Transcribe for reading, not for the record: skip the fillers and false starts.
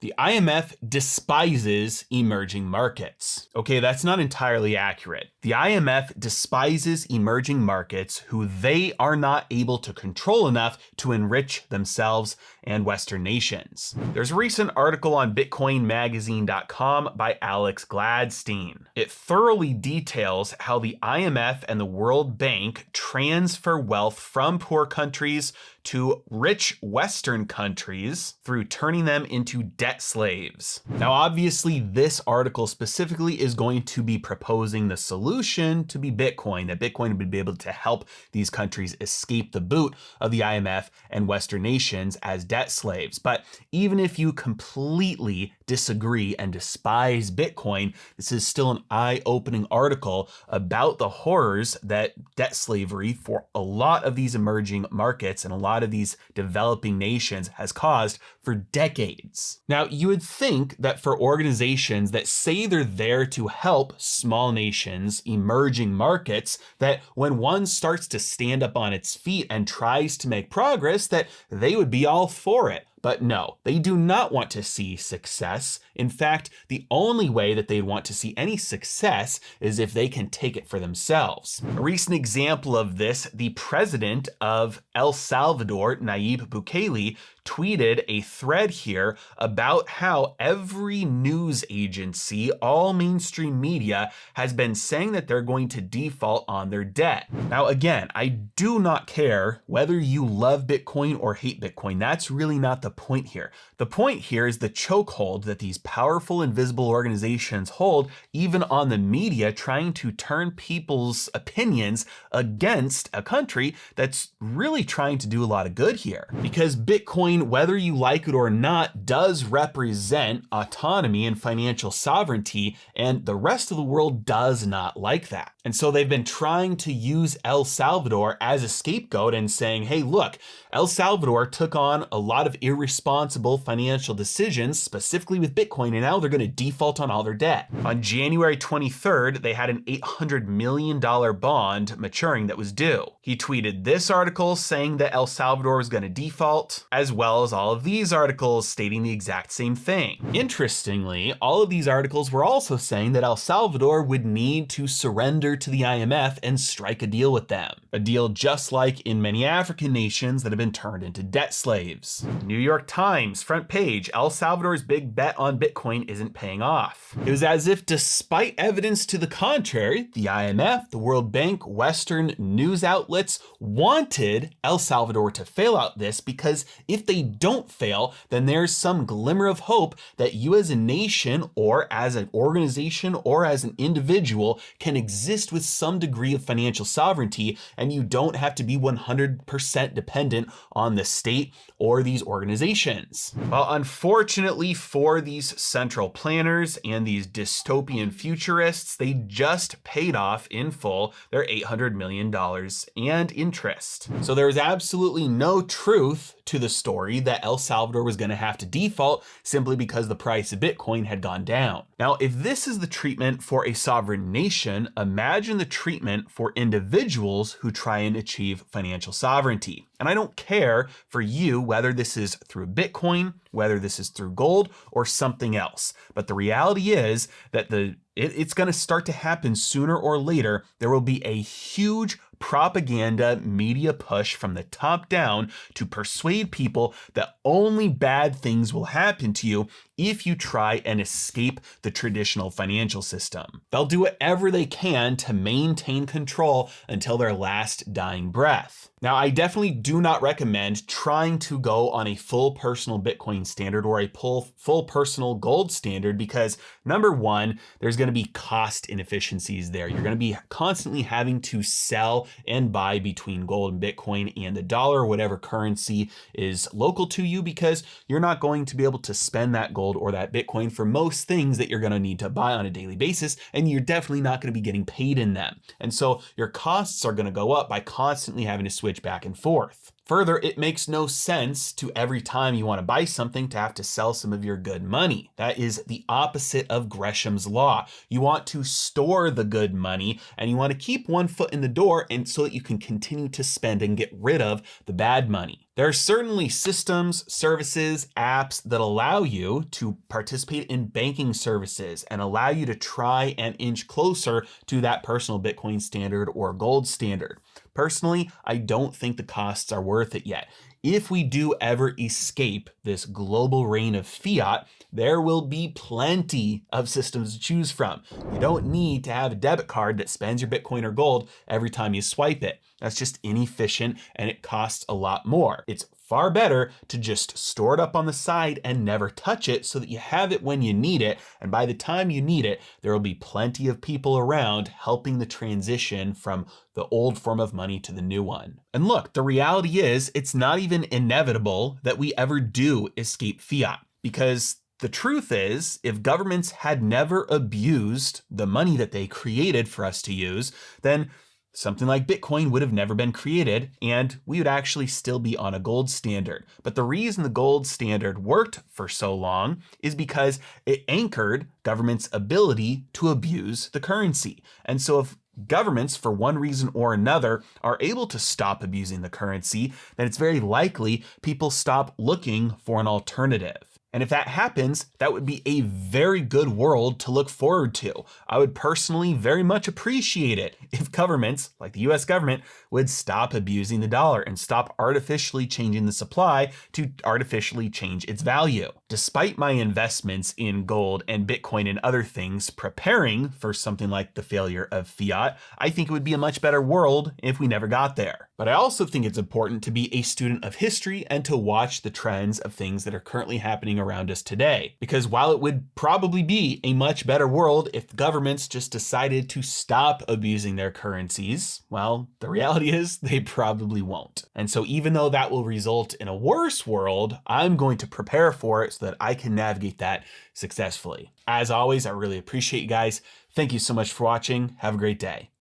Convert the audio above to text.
The IMF despises emerging markets. Okay, that's not entirely accurate. The IMF despises emerging markets who they are not able to control enough to enrich themselves and Western nations. There's a recent article on BitcoinMagazine.com by Alex Gladstein. It thoroughly details how the IMF and the World Bank transfer wealth from poor countries to rich Western countries through turning them into debt slaves. Now, obviously, this article specifically is going to be proposing the solution to be Bitcoin, that Bitcoin would be able to help these countries escape the boot of the IMF and Western nations as debt slaves. But even if you completely disagree and despise Bitcoin, this is still an eye-opening article about the horrors that debt slavery for a lot of these emerging markets and a lot of these developing nations has caused for decades. Now, you would think that for organizations that say they're there to help small nations, emerging markets, that when one starts to stand up on its feet and tries to make progress, that they would be all for it. But no, they do not want to see success. In fact, the only way that they want to see any success is if they can take it for themselves. A recent example of this, the president of El Salvador, Nayib Bukele, tweeted a thread here about how every news agency, all mainstream media, has been saying that they're going to default on their debt. Now, again, I do not care whether you love Bitcoin or hate Bitcoin. That's really not the point here. The point here is the chokehold that these powerful invisible organizations hold, even on the media, trying to turn people's opinions against a country that's really trying to do a lot of good here. Because Bitcoin, whether you like it or not, does represent autonomy and financial sovereignty, and the rest of the world does not like that. And so they've been trying to use El Salvador as a scapegoat and saying, hey, look, El Salvador took on a lot of irresponsible financial decisions, specifically with Bitcoin, and now they're going to default on all their debt. On January 23rd, they had an $800 million bond maturing that was due. He tweeted this article saying that El Salvador was going to default, as well as all of these articles stating the exact same thing. Interestingly, all of these articles were also saying that El Salvador would need to surrender to the IMF and strike a deal with them. A deal just like in many African nations that have been turned into debt slaves. New York Times, front page, El Salvador's big bet on Bitcoin isn't paying off. It was as if, despite evidence to the contrary, the IMF, the World Bank, Western news outlets wanted El Salvador to fail out this, because if they don't fail, then there's some glimmer of hope that you as a nation or as an organization or as an individual can exist with some degree of financial sovereignty, and you don't have to be 100% dependent on the state or these organizations. Well, unfortunately for these central planners and these dystopian futurists, they just paid off in full their $800 million and interest. So there was absolutely no truth to the story that El Salvador was going to have to default simply because the price of Bitcoin had gone down. Now, if this is the treatment for a sovereign nation, imagine the treatment for individuals who try and achieve financial sovereignty. And I don't care for you whether this is through Bitcoin, whether this is through gold, or something else. But the reality is that it's going to start to happen sooner or later. There will be a huge propaganda media push from the top down to persuade people that only bad things will happen to you if you try and escape the traditional financial system. They'll do whatever they can to maintain control until their last dying breath. Now, I definitely do not recommend trying to go on a full personal Bitcoin standard or a full personal gold standard, because number one, there's going to be cost inefficiencies there. You're going to be constantly having to sell and buy between gold and Bitcoin and the dollar, whatever currency is local to you, because you're not going to be able to spend that gold or that Bitcoin for most things that you're going to need to buy on a daily basis, and you're definitely not going to be getting paid in them. And so your costs are going to go up by constantly having to switch back and forth. Further, it makes no sense to every time you want to buy something to have to sell some of your good money. That is the opposite of Gresham's law. You want to store the good money and you want to keep one foot in the door and so that you can continue to spend and get rid of the bad money. There are certainly systems, services, apps that allow you to participate in banking services and allow you to try and inch closer to that personal Bitcoin standard or gold standard. Personally, I don't think the costs are worth it yet. If we do ever escape this global reign of fiat, there will be plenty of systems to choose from. You don't need to have a debit card that spends your Bitcoin or gold every time you swipe it. That's just inefficient and it costs a lot more. It's far better to just store it up on the side and never touch it so that you have it when you need it. And by the time you need it, there will be plenty of people around helping the transition from the old form of money to the new one. And look, the reality is it's not even inevitable that we ever do escape fiat, because the truth is, if governments had never abused the money that they created for us to use, then something like Bitcoin would have never been created and we would actually still be on a gold standard. But the reason the gold standard worked for so long is because it anchored governments' ability to abuse the currency. And so if governments, for one reason or another, are able to stop abusing the currency, then it's very likely people stop looking for an alternative. And if that happens, that would be a very good world to look forward to. I would personally very much appreciate it if governments, like the US government, would stop abusing the dollar and stop artificially changing the supply to artificially change its value. Despite my investments in gold and Bitcoin and other things preparing for something like the failure of fiat, I think it would be a much better world if we never got there. But I also think it's important to be a student of history and to watch the trends of things that are currently happening around us today. Because while it would probably be a much better world if governments just decided to stop abusing their currencies, well, the reality is they probably won't. And so even though that will result in a worse world, I'm going to prepare for it so that I can navigate that successfully. As always, I really appreciate you guys. Thank you so much for watching. Have a great day.